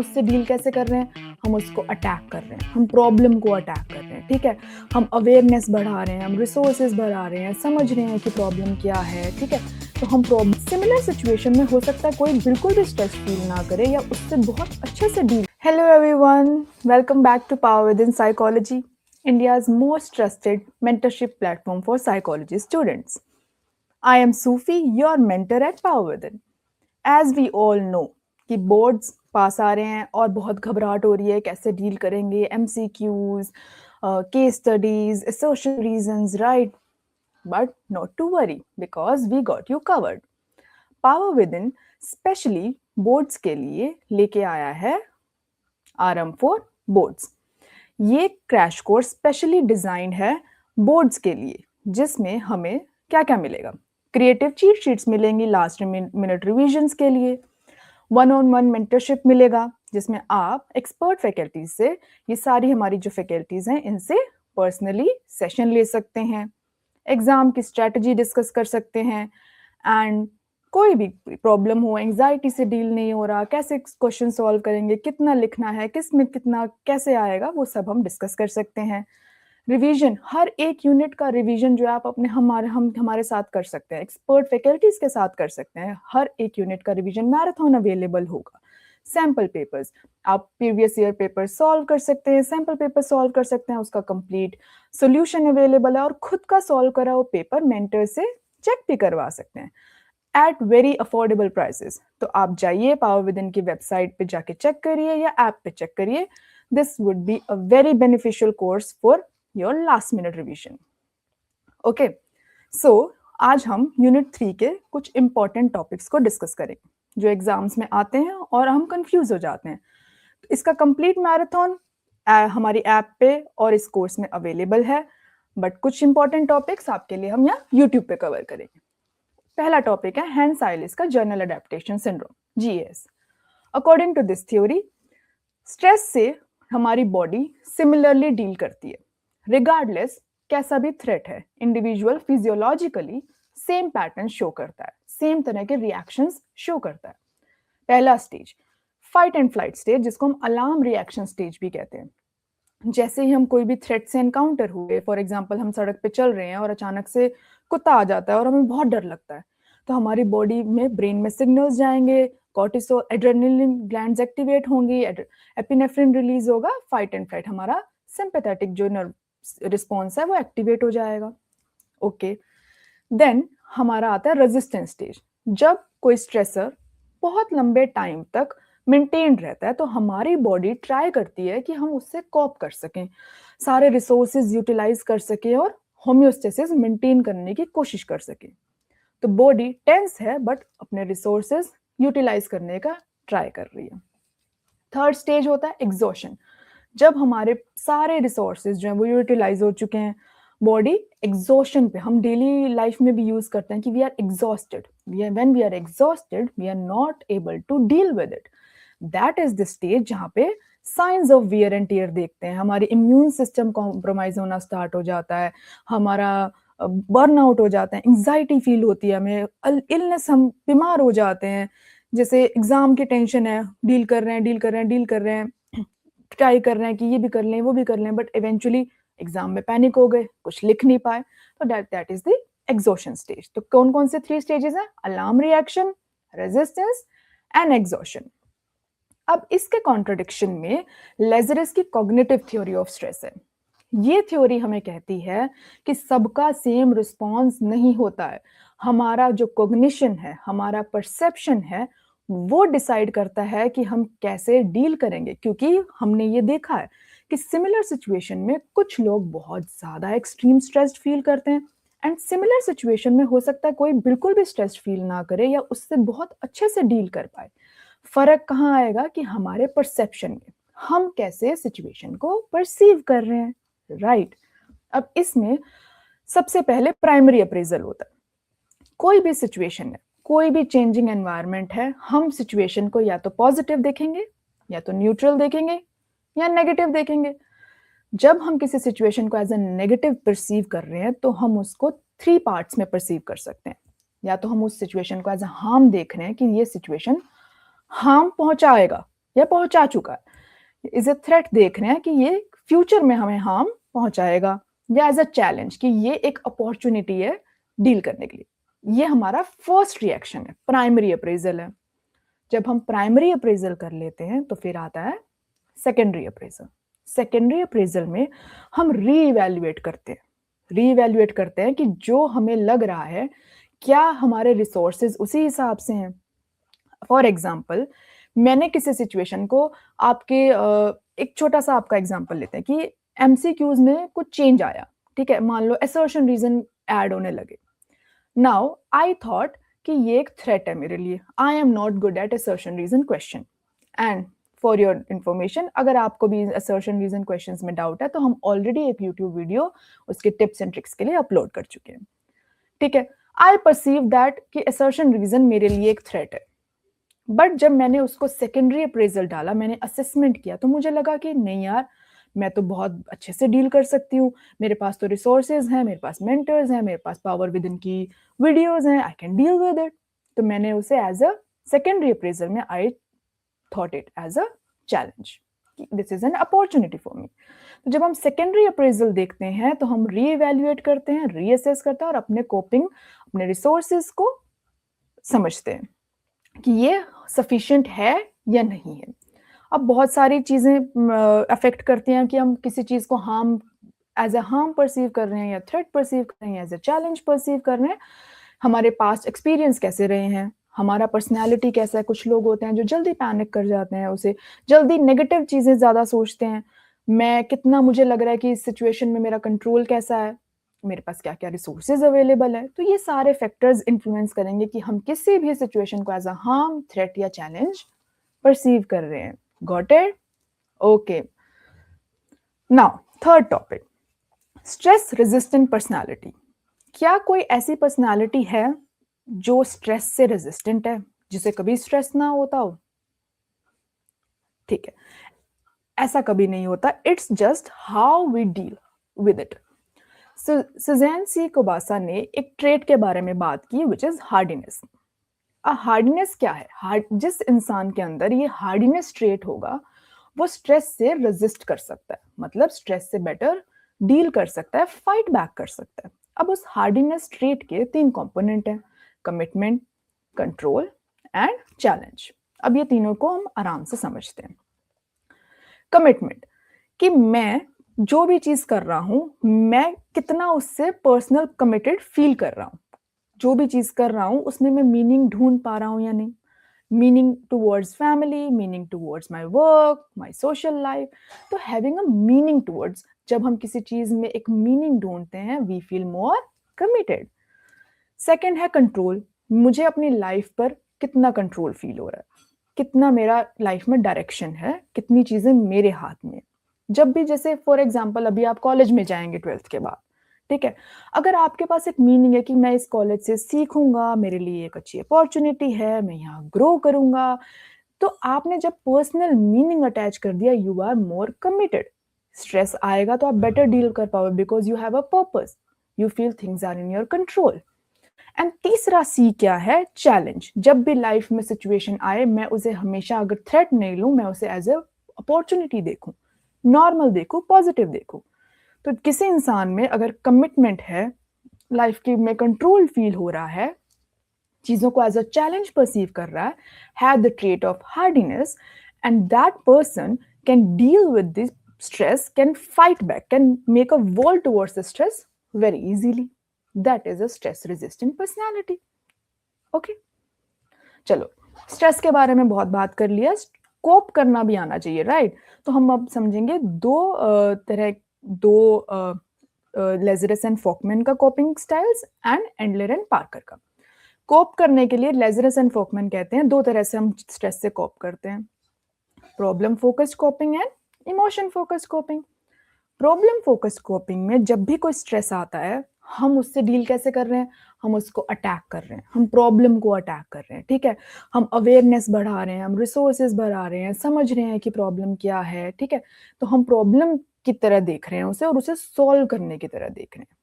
उससे डील कैसे कर रहे हैं, हम उसको अटैक कर रहे हैं, हम प्रॉब्लम को अटैक कर रहे हैं, ठीक है। हम अवेयरनेस बढ़ा रहे हैं, हम रिसोर्सेज बढ़ा रहे हैं, समझ रहे हैं कि प्रॉब्लम क्या है, ठीक है। तो हम प्रॉब्लम सिमिलर सिचुएशन में हो सकता है कोई बिल्कुल भी स्ट्रेस फील ना करे या उससे बहुत अच्छे से deal. Hello everyone, welcome back to power within psychology, India's most trusted mentorship platform for psychology students. I am Sufi, your mentor at Power Within. As we all know कि boards पास आ रहे हैं और बहुत घबराहट हो रही है, कैसे डील करेंगे, MCQs, case studies, social reasons, right? But not to worry because we got you covered. Power Within specially boards के लिए लेके आया है RM4 बोर्ड्स। ये क्रैश कोर्स स्पेशली डिजाइन है बोर्ड्स के लिए, जिसमें हमें क्या क्या मिलेगा। क्रिएटिव चीट शीट्स मिलेंगी लास्ट मिनट रिविजन्स के लिए, 1-on-1 मेंटरशिप मिलेगा जिसमें आप एक्सपर्ट फैकल्टीज से, ये सारी हमारी जो फैकल्टीज हैं इनसे पर्सनली सेशन ले सकते हैं, एग्जाम की स्ट्रेटजी डिस्कस कर सकते हैं, एंड कोई भी प्रॉब्लम हो, एंजाइटी से डील नहीं हो रहा, कैसे क्वेश्चन सॉल्व करेंगे, कितना लिखना है, किस में कितना कैसे आएगा, वो सब हम डिस्कस कर सकते हैं। रिवीजन, हर एक यूनिट का रिवीजन जो है आप अपने हमारे साथ कर सकते हैं, एक्सपर्ट फैकल्टीज के साथ कर सकते हैं। हर एक यूनिट का रिवीजन मैराथन अवेलेबल होगा। सैम्पल पेपर्स, आप प्रीवियस ईयर पेपर सॉल्व कर सकते हैं, सैम्पल पेपर सॉल्व कर सकते हैं, उसका कंप्लीट सोल्यूशन अवेलेबल है, और खुद का सॉल्व करा वो पेपर मेंटर से चेक भी करवा सकते हैं एट वेरी अफोर्डेबल प्राइसेस। तो आप जाइए पावर विदिन की वेबसाइट पे जाके चेक करिए या ऐप पे चेक करिए। This would be a very beneficial course for your last minute revision. Okay, so आज हम यूनिट 3 के कुछ इंपॉर्टेंट टॉपिक्स को डिस्कस करेंगे जो एग्जाम्स में आते हैं और हम कंफ्यूज हो जाते हैं। तो इसका कंप्लीट मैराथन हमारी ऐप पे और इस कोर्स में अवेलेबल है, बट कुछ इंपॉर्टेंट टॉपिक्स आपके लिए हम यहाँ यूट्यूब पे कवर करेंगे। पहला टॉपिक है हैंस आइलिस का general adaptation syndrome, GAS। According to this theory, stress से हमारी बॉडी सिमिलरली डील करती है, रिगार्डलेस कैसा भी थ्रेट है। Individual physiologically same pattern show करता है, सेम तरह के रिएक्शंस शो करता है। पहला stage fight and flight stage, जिसको हम अलार्म रिएक्शन स्टेज भी कहते हैं। जैसे ही हम कोई भी थ्रेट से एनकाउंटर हुए, फॉर एग्जांपल हम सड़क पे चल रहे हैं और अचानक से कुत्ता आ जाता है और हमें बहुत डर लगता है, तो हमारी बॉडी में, ब्रेन में सिग्नल्स जाएंगे, कॉर्टिसोल, एड्रेनलिन ग्लैंड्स एक्टिवेट होंगी, एपिनेफ्रिन रिलीज होगा, फाइट एंड फ्लाइट, हमारा सिंपैथेटिक जो नर्व रिस्पॉन्स है वो एक्टिवेट हो जाएगा। ओके, देन हमारा आता है रेजिस्टेंस स्टेज। जब कोई स्ट्रेसर बहुत लंबे टाइम तक मेंटेन रहता है तो हमारी बॉडी ट्राई करती है कि हम उससे कॉप कर सकें, सारे रिसोर्सेज यूटिलाइज कर सकें और होम्योस्टेसिस मेंटेन करने की कोशिश कर सकें। तो बॉडी टेंस है बट अपने रिसोर्सेज यूटिलाइज करने का ट्राई कर रही है। थर्ड स्टेज होता है एग्जॉशन। जब हमारे सारे रिसोर्सेज जो है वो यूटिलाइज हो चुके हैं, बॉडी एग्जॉशन पे, हम डेली लाइफ में भी यूज करते हैं कि we are exhausted, when we are exhausted we are not able to deal with it. That is the stage जहाँ पे signs of wear and tear देखते हैं, हमारी इम्यून सिस्टम कॉम्प्रोमाइज होना स्टार्ट हो जाता है, हमारा बर्नआउट हो जाता है, एंजाइटी फील होती है हमें, इलनेस, हम बीमार हो जाते हैं। जैसे एग्जाम की टेंशन है, डील कर रहे हैं, ट्राई कर रहे हैं कि ये भी कर लें वो भी कर लें, बट इवेंचुअली एग्जाम में पैनिक हो गए, कुछ लिख नहीं पाए, तो that is the exhaustion stage. तो कौन कौन से 3 स्टेजेस हैं? Alarm reaction, resistance and exhaustion. अब इसके कॉन्ट्रडिक्शन में लेजरस की कॉग्निटिव थ्योरी ऑफ स्ट्रेस है। ये थ्योरी हमें कहती है कि सबका सेम रिस्पॉन्स नहीं होता है, हमारा जो कॉग्निशन है, हमारा परसेप्शन है, वो डिसाइड करता है कि हम कैसे डील करेंगे। क्योंकि हमने ये देखा है कि सिमिलर सिचुएशन में कुछ लोग बहुत ज्यादा एक्सट्रीम स्ट्रेस्ड फील करते हैं, एंड सिमिलर सिचुएशन में हो सकता है कोई बिल्कुल भी स्ट्रेस्ड फील ना करे या उससे बहुत अच्छे से डील कर पाए। फर्क कहाँ आएगा कि हमारे परसेप्शन में, हम कैसे सिचुएशन को परसीव कर रहे हैं, राइट। अब इसमें सबसे पहले प्राइमरी अप्रेजल होता है। कोई भी सिचुएशन है, कोई भी चेंजिंग एनवायरनमेंट है, हम सिचुएशन को या तो पॉजिटिव देखेंगे, या तो न्यूट्रल देखेंगे, या नेगेटिव देखेंगे। जब हम किसी सिचुएशन को एज ए नेगेटिव परसीव कर रहे हैं तो हम उसको 3 पार्ट्स में परसीव कर सकते हैं। या तो हम उस सिचुएशन को एज ए हार्म देख रहे हैं कि ये सिचुएशन हार्म पहुंचाएगा, या पहुंचा चुका है, इज ए थ्रेट देख रहे हैं कि ये फ्यूचर में हमें हार्म पहुंचाएगा, या एज अ चैलेंज कि ये एक अपॉर्चुनिटी है डील करने के लिए। ये हमारा फर्स्ट रिएक्शन है, प्राइमरी अप्रेजल है। जब हम प्राइमरी अप्रेजल कर लेते हैं तो फिर आता है सेकेंडरी अप्रेजल। सेकेंडरी अप्रेजल में हम रीइवैल्यूएट करते हैं, रीइवैल्यूएट करते हैं कि जो हमें लग रहा है क्या हमारे रिसोर्सेज उसी हिसाब से हैं। फॉर एग्जाम्पल, मैंने किसी सिचुएशन को आपके एक छोटा सा आपका एग्जाम्पल लेते हैं कि एमसीक्यूज में कुछ चेंज आया, ठीक है, मान लो असर्शन रीजन ऐड होने लगे। नाउ आई थॉट कि ये एक थ्रेट है मेरे लिए, I am not good at assertion reason question. And for your information, अगर आपको भी असर्शन रीजन क्वेश्चन में डाउट है तो हम ऑलरेडी एक यूट्यूब वीडियो उसके टिप्स एंड ट्रिक्स के लिए अपलोड कर चुके हैं, ठीक है। आई परसीव दैट कि असर्शन रीजन मेरे लिए एक थ्रेट है, बट जब मैंने उसको सेकेंडरी अप्रेजल डाला, मैंने असेसमेंट किया, तो मुझे लगा कि नहीं यार, मैं तो बहुत अच्छे से डील कर सकती हूँ, मेरे पास तो रिसोर्सेज हैं, मेरे पास मेंटर्स हैं, मेरे पास पावर विद इन की वीडियोज हैं, I can deal with it. तो मैंने उसे एज अ सेकेंडरी अप्रेजल में I thought it as a challenge, this is an opportunity for me. तो जब हम सेकेंडरी अप्रेजल देखते हैं तो हम रीइवैल्यूएट करते हैं, रीअसेस करते हैं और अपने कोपिंग, अपने रिसोर्सेज को समझते हैं कि ये सफिशिएंट है या नहीं है। अब बहुत सारी चीज़ें अफेक्ट करती हैं कि हम किसी चीज़ को harm as a harm perceive कर रहे हैं या थ्रेट परसीव कर रहे हैं, एज अ चैलेंज परसीव कर रहे हैं। हमारे पास्ट एक्सपीरियंस कैसे रहे हैं, हमारा पर्सनैलिटी कैसा है। कुछ लोग होते हैं जो जल्दी पैनिक कर जाते हैं, उसे जल्दी नेगेटिव चीज़ें ज़्यादा सोचते हैं। मैं कितना, मुझे लग रहा है कि इस सिचुएशन में मेरा कंट्रोल कैसा है, मेरे पास क्या-क्या रिसोर्सेज अवेलेबल है। तो ये सारे फैक्टर्स इन्फ्लुएंस करेंगे कि हम किसी भी सिचुएशन को एज अ हार्म, थ्रेट या चैलेंज परसीव कर रहे हैं। Got it? Okay. Now third topic, stress resistant personality. क्या कोई ऐसी पर्सनालिटी है जो स्ट्रेस से रेजिस्टेंट है, जिसे कभी स्ट्रेस ना होता हो? ठीक है, ऐसा कभी नहीं होता। It's just how we deal with it. Suzanne C Kobasa ने एक ट्रेट के बारे में बात की, विच इज हार्डीनेस। हार्डनेस क्या है? जिस इंसान के अंदर ये हार्डनेस ट्रेट होगा वो स्ट्रेस से रेजिस्ट कर सकता है, मतलब स्ट्रेस से बेटर डील कर सकता है, फाइट बैक कर सकता है। अब उस हार्डनेस ट्रेट के 3 कंपोनेंट हैं, कमिटमेंट, कंट्रोल एंड चैलेंज। अब ये तीनों को हम आराम से समझते हैं। कमिटमेंट, कि मैं जो भी चीज कर रहा हूं, मैं कितना उससे पर्सनल कमिटेड फील कर रहा हूं, जो भी चीज कर रहा हूं उसमें मैं मीनिंग ढूंढ पा रहा हूं या नहीं। Meaning towards family, meaning towards my work, my social life. तो हैविंग अ मीनिंग टुवर्ड्स, जब हम किसी चीज में एक मीनिंग ढूंढते हैं, we feel more committed. Second है कंट्रोल, मुझे अपनी लाइफ पर कितना कंट्रोल फील हो रहा है, कितना मेरा लाइफ में डायरेक्शन है, कितनी चीजें मेरे हाथ में। जब भी, जैसे फॉर एग्जांपल, अभी आप कॉलेज में जाएंगे 12th के बाद, ठीक है, अगर आपके पास एक मीनिंग है कि मैं इस कॉलेज से सीखूंगा, मेरे लिए एक अच्छी अपॉर्चुनिटी है, मैं यहाँ ग्रो करूंगा, तो आपने जब पर्सनल मीनिंग अटैच कर दिया, you are more committed. Stress आएगा तो आप बेटर डील कर पाओगे because you have a purpose, you feel things are in your control. And तीसरा सी क्या है? चैलेंज। जब भी लाइफ में सिचुएशन आए, मैं उसे हमेशा अगर थ्रेट नहीं लूं, मैं उसे एज ए अपॉर्चुनिटी देखूं, नॉर्मल देखूं, पॉजिटिव देखूं। तो किसी इंसान में अगर कमिटमेंट है, लाइफ की में कंट्रोल फील हो रहा है, चीजों को एज अ चैलेंज परसीव कर रहा है, have the trait of hardiness, and that person can deal with this stress, can fight back, can make a wall towards the stress very easily. That is a stress resistant personality. Okay, चलो, stress के बारे में बहुत बात कर लिया, कोप करना भी आना चाहिए, राइट? तो हम अब समझेंगे दो लेजरस एंड फोकमैन का coping styles and Endler and Parker का। कोप करने के लिए लेजरस एंड फोकमैन कहते हैं 2 तरह से हम स्ट्रेस से कोप करते हैं, problem focused coping and emotion focused coping. Problem focused coping में जब भी कोई स्ट्रेस आता है, हम उससे डील कैसे कर रहे हैं? हम उसको अटैक कर रहे हैं, हम प्रॉब्लम को अटैक कर रहे हैं, ठीक है, हम अवेयरनेस बढ़ा रहे हैं, हम रिसोर्सेज बढ़ा रहे हैं, समझ रहे हैं कि प्रॉब्लम क्या है, ठीक है। तो हम प्रॉब्लम की तरह देख रहे हैं उसे और उसे सॉल्व करने की तरह देख रहे हैं।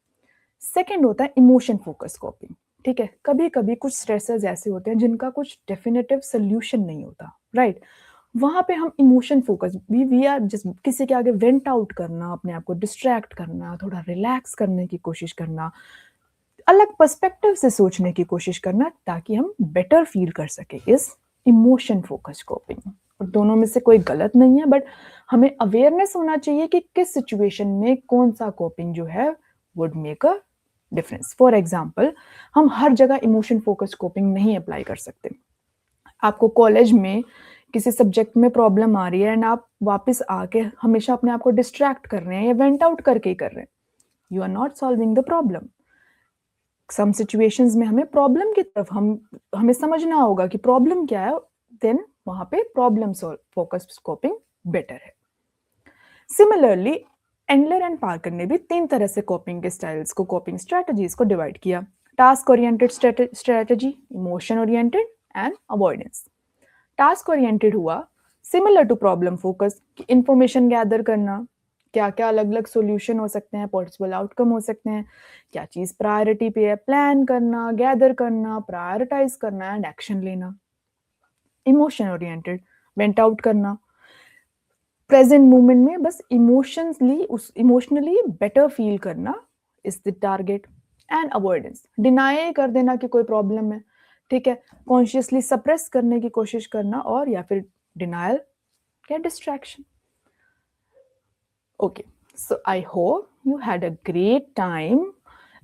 सेकेंड होता है इमोशन फोकस कोपिंग, ठीक है। कभी कभी कुछ स्ट्रेसेस ऐसे होते हैं जिनका कुछ डेफिनेटिव सोल्यूशन नहीं होता, राइट? वहाँ पे हम emotion focus we are just किसी के आगे वेंट आउट करना, अपने आप को डिस्ट्रैक्ट करना, थोड़ा रिलैक्स करने की कोशिश करना, अलग पर्सपेक्टिव से सोचने की कोशिश करना ताकि हम बेटर फील कर सके इस इमोशन फोकस कोपिंग। और दोनों में से कोई गलत नहीं है, बट हमें अवेयरनेस होना चाहिए कि किस सिचुएशन में कौन सा कोपिंग जो है would make a difference. For example, हम हर जगह इमोशन फोकस कोपिंग नहीं अप्लाई कर सकते। आपको कॉलेज में किसी सब्जेक्ट में प्रॉब्लम आ रही है एंड आप वापस आके हमेशा अपने आप को डिस्ट्रैक्ट कर रहे हैं या वेंट आउट करके ही कर रहे हैं, you are not solving the problem. Some situations में हमें प्रॉब्लम की तरफ हमें समझना होगा कि प्रॉब्लम क्या है, देन वहां पे प्रॉब्लम फोकस स्कोपिंग बेटर है। सिमिलरली एंडलर एंड पार्कर ने भी 3 तरह से कोपिंग के स्टाइल्स को, कोपिंग स्ट्रेटजीज को डिवाइड किया। Task oriented strategy, emotion oriented and avoidance. Task oriented हुआ similar to problem focus, information gather करना, क्या क्या अलग अलग सॉल्यूशन हो सकते हैं, पॉसिबल आउटकम हो सकते हैं, क्या चीज प्रायोरिटी पे है, प्लान करना, गैदर करना, प्रायोरिटाइज करना एंड एक्शन लेना। इमोशन ओरिएंटेड, वेंट आउट करना, प्रेजेंट मोमेंट में बस इमोशनली बेटर फील करना is the target. And avoidance, deny कर देना कि कोई प्रॉब्लम है, ठीक है, कॉन्शियसली सप्रेस करने की कोशिश करना, और या फिर डिनायल या distraction. Okay, so I hope you had a great time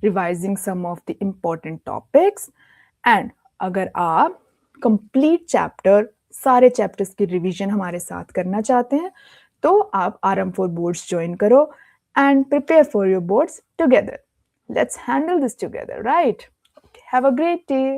revising some of the important topics, and अगर आप complete chapter, सारे chapters की revision हमारे साथ करना चाहते हैं तो आप RM4 boards join करो and prepare for your boards together. Let's handle this together, right? Okay, have a great day.